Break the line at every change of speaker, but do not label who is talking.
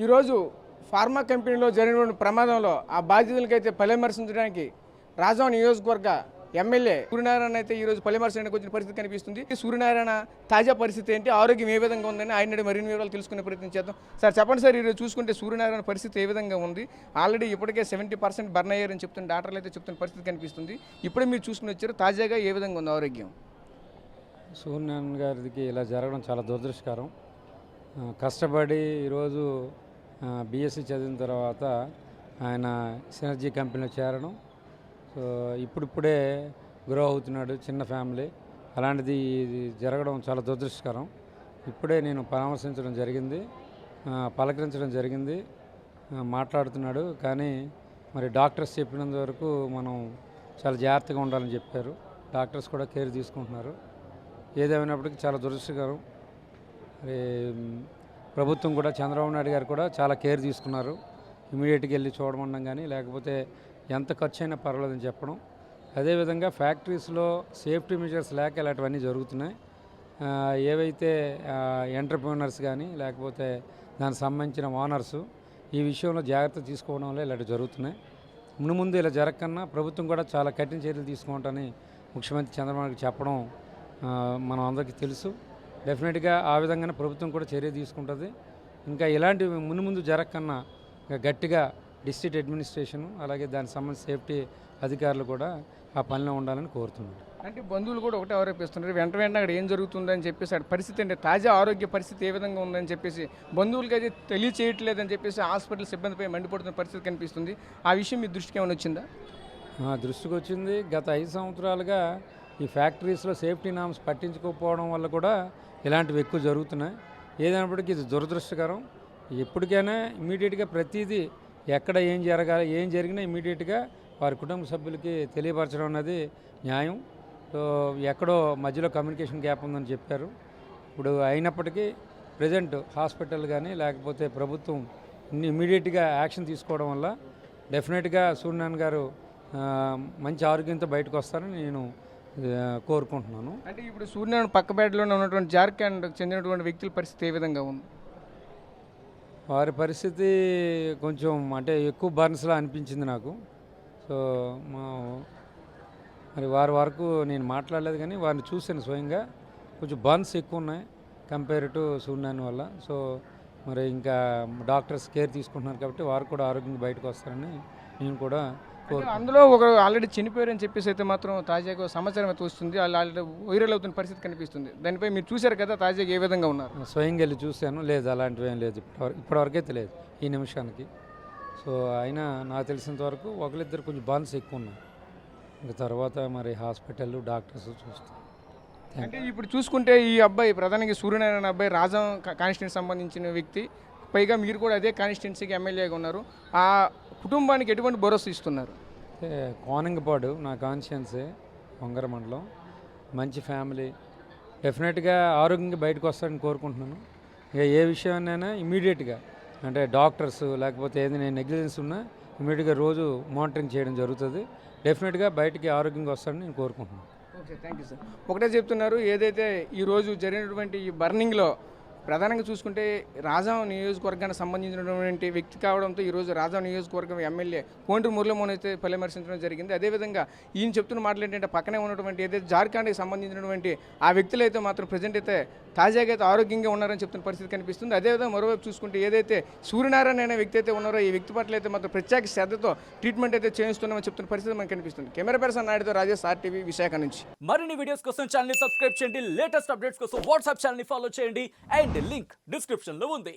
ఈరోజు ఫార్మా కంపెనీలో జరిగిన ప్రమాదంలో ఆ బాధితులకైతే పరామర్శించడానికి రాజాం నియోజకవర్గ ఎమ్మెల్యే సూర్యనారాయణ అయితే ఈరోజు పరామర్శించడానికి వచ్చిన పరిస్థితి కనిపిస్తుంది. సూర్యనారాయణ తాజా పరిస్థితి ఏంటి, ఆరోగ్యం ఏ విధంగా ఉందని ఆయన మరిన్ని వివరాలు తెలుసుకునే ప్రయత్నం చేద్దాం. సార్ చెప్పండి సార్, ఈరోజు చూసుకుంటే సూర్యనారాయణ పరిస్థితి ఏ విధంగా ఉంది? ఆల్రెడీ ఇప్పటికే 70% బర్న్ అయ్యారని చెప్తున్న డాక్టర్లు అయితే చెప్తున్న పరిస్థితి కనిపిస్తుంది. ఇప్పుడే మీరు చూసుకుని వచ్చారు, తాజాగా ఏ విధంగా ఉంది ఆరోగ్యం?
సూర్యనారాయణ గారికి ఇలా జరగడం చాలా దురదృష్టకరం. కష్టపడి ఈరోజు బీఎస్సీ చదివిన తర్వాత ఆయన సినర్జీ కంపెనీలో చేరడం, సో ఇప్పుడిప్పుడే గ్రో అవుతున్నాడు, చిన్న ఫ్యామిలీ. అలాంటిది జరగడం చాలా దురదృష్టకరం. ఇప్పుడే నేను పరామర్శించడం జరిగింది, పలకరించడం జరిగింది, మాట్లాడుతున్నాడు. కానీ మరి డాక్టర్స్ చెప్పినంత వరకు మనం చాలా జాగ్రత్తగా ఉండాలని చెప్పారు. డాక్టర్స్ కూడా కేర్ తీసుకుంటున్నారు. ఏదేమైనప్పటికీ చాలా దురదృష్టకరం. మరి ప్రభుత్వం కూడా, చంద్రబాబు నాయుడు గారు కూడా చాలా కేర్ తీసుకున్నారు. ఇమీడియట్గా వెళ్ళి చూడమనడం కానీ, లేకపోతే ఎంత ఖర్చు అయినా పర్వాలేదని చెప్పడం. అదేవిధంగా ఫ్యాక్టరీస్లో సేఫ్టీ మెజర్స్ లేక ఇలాంటివన్నీ జరుగుతున్నాయి. ఏవైతే ఎంటర్ప్రెన్యూర్స్ కానీ, లేకపోతే దానికి సంబంధించిన ఓనర్సు ఈ విషయంలో జాగ్రత్త తీసుకోవడంలో ఇలాంటివి జరుగుతున్నాయి. ముందు ఇలా జరగకన్నా ప్రభుత్వం కూడా చాలా కఠిన చర్యలు తీసుకుంటానని ముఖ్యమంత్రి చంద్రబాబు నాయుడు చెప్పడం మనం అందరికీ తెలుసు. డెఫినెట్గా ఆ విధంగానే ప్రభుత్వం కూడా చర్య తీసుకుంటుంది. ఇంకా ఇలాంటివి ముందు జరగకన్నా గట్టిగా డిస్ట్రిక్ట్ అడ్మినిస్ట్రేషను, అలాగే దానికి సంబంధించిన సేఫ్టీ అధికారులు కూడా ఆ పనిలో ఉండాలని కోరుతున్నారు.
అంటే బంధువులు కూడా ఒకటే ఆరోపిస్తున్నారు, వెంటనే అక్కడ ఏం జరుగుతుందని చెప్పేసి అక్కడ పరిస్థితి అంటే తాజా ఆరోగ్య పరిస్థితి ఏ విధంగా ఉందని చెప్పేసి బంధువులకి అయితే తెలియచేయట్లేదని చెప్పేసి హాస్పిటల్ సిబ్బందిపై మండిపడుతున్న పరిస్థితి కనిపిస్తుంది. ఆ విషయం మీ దృష్టికి ఏమైనా వచ్చిందా?
దృష్టికి వచ్చింది. గత 5 సంవత్సరాలుగా ఈ ఫ్యాక్టరీస్లో సేఫ్టీ నామ్స్ పట్టించుకోకపోవడం వల్ల కూడా ఇలాంటివి ఎక్కువ జరుగుతున్నాయి. ఏదైనప్పటికీ ఇది దురదృష్టకరం. ఎప్పటికైనా ఇమీడియట్గా ప్రతిదీ ఎక్కడ ఏం జరగాలి, ఏం జరిగినా ఇమీడియట్గా వారి కుటుంబ సభ్యులకి తెలియపరచడం అన్నది న్యాయం. సో ఎక్కడో మధ్యలో కమ్యూనికేషన్ గ్యాప్ ఉందని చెప్పారు. ఇప్పుడు అయినప్పటికీ ప్రజెంట్ హాస్పిటల్ కానీ, లేకపోతే ప్రభుత్వం ఇమీడియట్గా యాక్షన్ తీసుకోవడం వల్ల డెఫినెట్గా సూర్యనారాయణ గారు మంచి ఆరోగ్యంతో బయటకు వస్తారని నేను కోరుకుంటున్నాను.
అంటే ఇప్పుడు సూర్యనారాయణ పక్కబేటలోనే ఉన్నటువంటి జార్ఖండ్కి చెందినటువంటి వ్యక్తుల పరిస్థితి ఏ విధంగా ఉంది?
వారి పరిస్థితి కొంచెం అంటే ఎక్కువ బర్న్స్లా అనిపించింది నాకు. సో మరి వారి వరకు నేను మాట్లాడలేదు, కానీ వారిని చూశాను స్వయంగా. కొంచెం బర్న్స్ ఎక్కువ ఉన్నాయి కంపేర్ టు సూర్యనారాయణ వల్ల. సో మరి ఇంకా డాక్టర్స్ కేర్ తీసుకుంటున్నారు కాబట్టి వారు కూడా ఆరోగ్యంగా బయటకు వస్తారని నేను కూడా
అందులో ఒక ఆల్రెడీ చనిపోయారని చెప్పేసి అయితే మాత్రం తాజాగా సమాచారం అయితే వస్తుంది. వాళ్ళు ఆల్రెడీ వైరల్ అవుతున్న పరిస్థితి కనిపిస్తుంది. దానిపై మీరు చూశారు కదా, తాజాగా ఏ విధంగా ఉన్నారు?
స్వయంగా వెళ్ళి చూశాను. లేదు, అలాంటివి ఏం లేదు, ఇప్పటివరకైతే లేదు ఈ నిమిషానికి. సో అయినా నాకు తెలిసినంత వరకు ఒకరిద్దరు కొంచెం బర్న్స్ ఎక్కువ ఉన్నాయి. ఇంకా తర్వాత మరి హాస్పిటల్ డాక్టర్స్ చూస్తాం.
అంటే ఇప్పుడు చూసుకుంటే ఈ అబ్బాయి ప్రధానంగా సూర్యనారాయణ అబ్బాయి రాజాం కాన్స్టిట్యూన్సీ సంబంధించిన వ్యక్తి, పైగా మీరు కూడా అదే కాన్స్టిట్యున్సీకి ఎమ్మెల్యేగా ఉన్నారు. ఆ కుటుంబానికి ఎటువంటి భరోసా ఇస్తున్నారు?
కోనంగపాడు నా కాన్స్టిట్యున్సీ, వంగర మండలం, మంచి ఫ్యామిలీ. డెఫినెట్గా ఆరోగ్యంగా బయటకు వస్తారని కోరుకుంటున్నాను. ఇక ఏ విషయాన్నైనా ఇమీడియట్గా అంటే డాక్టర్స్ లేకపోతే ఏదైనా నెగ్లిజెన్స్ ఉన్నా ఇమీడియట్గా రోజు మానిటరింగ్ చేయడం జరుగుతుంది. డెఫినెట్గా బయటికి ఆరోగ్యంగా వస్తారని నేను కోరుకుంటున్నాను.
Okay, thank you sir. ఒకటే చెప్తున్నారు, ఏదైతే ఈరోజు జరిగినటువంటి ఈ బర్నింగ్లో ప్రధానంగా చూసుకుంటే రాజాం నియోజకవర్గానికి సంబంధించినటువంటి వ్యక్తి కావడంతో ఈరోజు రాజాం నియోజకవర్గం ఎమ్మెల్యే కోండ్రి మురళీమోహన్ అయితే పరామర్శించడం జరిగింది. అదేవిధంగా ఈయన చెప్తున్న మాటలు ఏంటంటే పక్కనే ఉన్నటువంటి ఏదైతే జార్ఖండ్కి సంబంధించినటువంటి ఆ వ్యక్తులు అయితే మాత్రం ప్రజెంట్ అయితే తాజాగా అయితే ఆరోగ్యంగా ఉన్నారని చెప్తున్న పరిస్థితి కనిపిస్తుంది. అదేవిధంగా మరోవైపు చూసుకుంటే ఏదైతే సూర్యనారాయణ అనే వ్యక్తి అయితే ఉన్నారో ఈ వ్యక్తి పట్ల అయితే మాత్రం ప్రత్యేక శ్రద్ధతో ట్రీట్మెంట్ అయితే చేయిస్తున్నామని చెప్తున్న పరిస్థితి మనకు కనిపిస్తుంది. కెమెరా పర్సన్ నాయుడుతో రాజేష్, RTV విశాఖ నుంచి.
మరిన్ని వీడియోస్ కోసం ఛానల్ ని సబ్స్క్రైబ్ చేయండి. లేటెస్ట్ అప్డేట్స్ కోసం వాట్సాప్ ఛానల్ ని ఫాలో చేయండి. అండ్ లింక్ డిస్క్రిప్షన్ లో ఉంది.